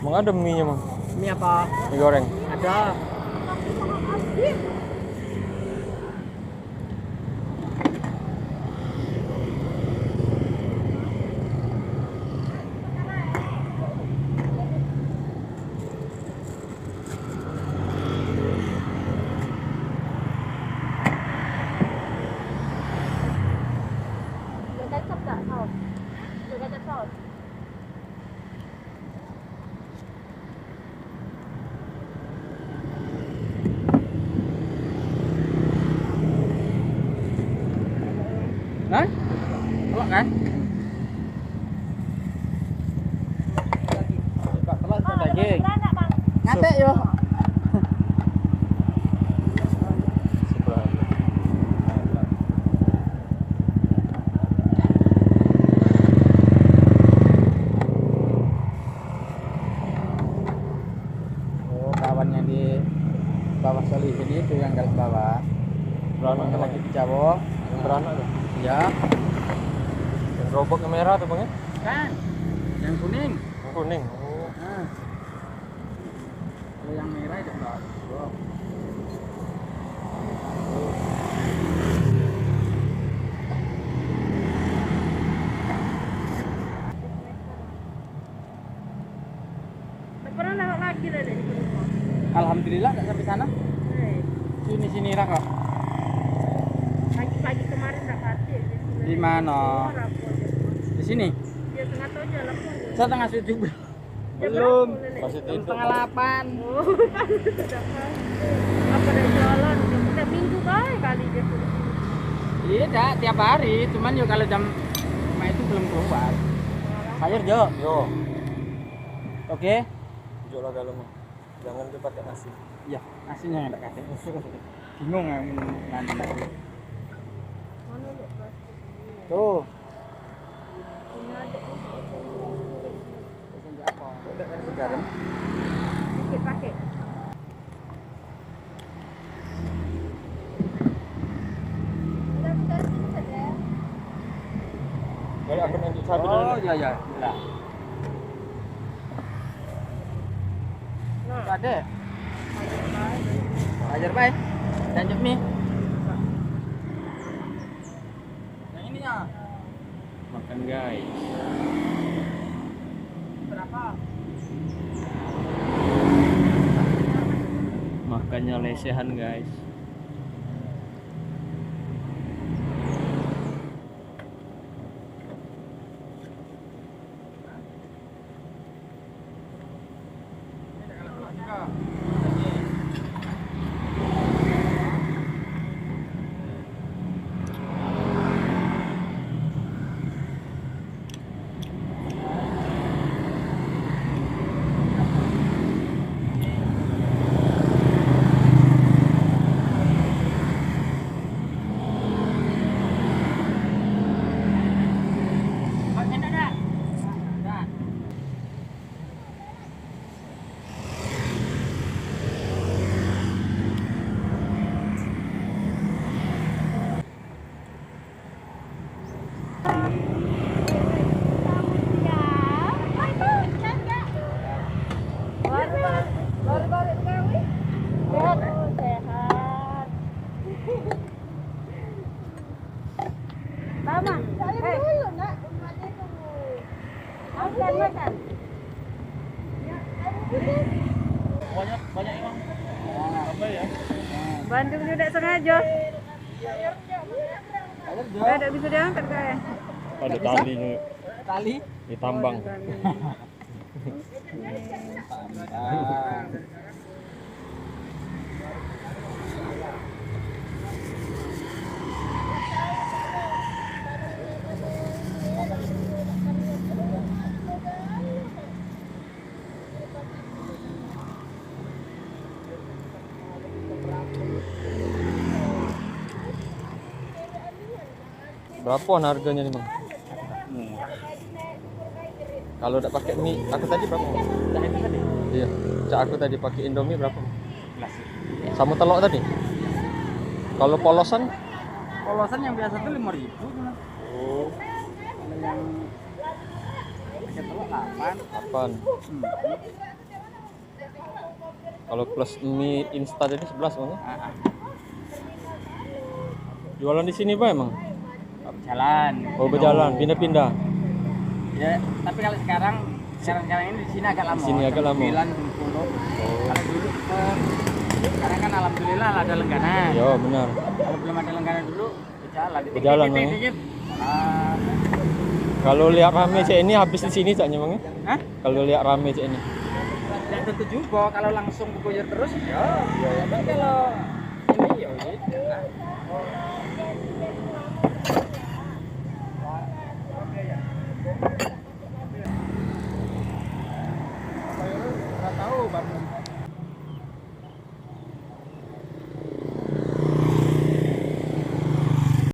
Mang ada mie nya mang? Mie apa? Mie goreng. Ada. Đấy, telok kan? Telok daging. Ngate yo. Oh, kawannya di bawah soli sini itu yang garis bawah. Beranak kan Lagi di Jawa. beranak tuh. Ya, Yang gerobak yang merah tuh bang ya? kan. Yang kuning. Yang kuning. Oh. Nah. Kalau yang merah itu enggak. Pernah lewat lagi lah dari rumah. Alhamdulillah enggak sampai sana. Sini Raka. Pagi-pagi kemarin tak kasih. Di mana? Di sini. Dia tengah tahun jalan pun. Setengah 7 belum. Masih Jam tidur. setengah 8. Oh, sudah kan. Apa dari jalan? Udah minggu kali dia sudah. Iya, tiap hari. Cuman yo kalau jam 5 itu belum keluar. Sayur Jo. Yo, Oke. jual lah kalau mah. Jangan tuh pakai nasi. Iya, nasinya yang tak kasih. Bingung ya nanti. Mana lihat plastik? Tuh. Ini ada Apa? Udah kasih garam. sedikit pakai. Jadi aku nanti satu Oh, dulu. iya. Lah. Nah, Ada. Ajar baik. Lanjut nih. Yang ini ya. Makan guys. Berapa? Makannya lesehan guys. Mama, makan. Banyak emang. Apa ya? Bandung juga tak sengaja. Ada bisa diangkat kayak. Ada talinya. Tali. Ditambang. Berapa harganya nih bang? Kalau udah pakai mie, aku tadi berapa? Iya, cak aku tadi pakai Indomie berapa? Sama telur tadi? Kalau polosan? Polosan yang biasa tuh 5.000. Oh, Kalau yang pakai telur 8. 8. Kalau plus mie instan ini 11 bang. Ya? Ah, ah. Jualan di sini Pak emang? Jalan. Oh berjalan, pindah-pindah. Ya, tapi kalau sekarang ini di sini agak lama. Di sini agak jam lama. 9, jam 10. Kalau dulu sekarang kan alhamdulillah ada langganan. Ya benar. Kalau belum ada langganan dulu berjalan. Berjalan, Bang. Dikit. Kalau lihat rame cek ini habis di sini caknya bang ya? Hah? Kalau lihat rame cek ini? Dan tentu juga kalau langsung buyur terus ya. Tapi kalau ini ya gitu.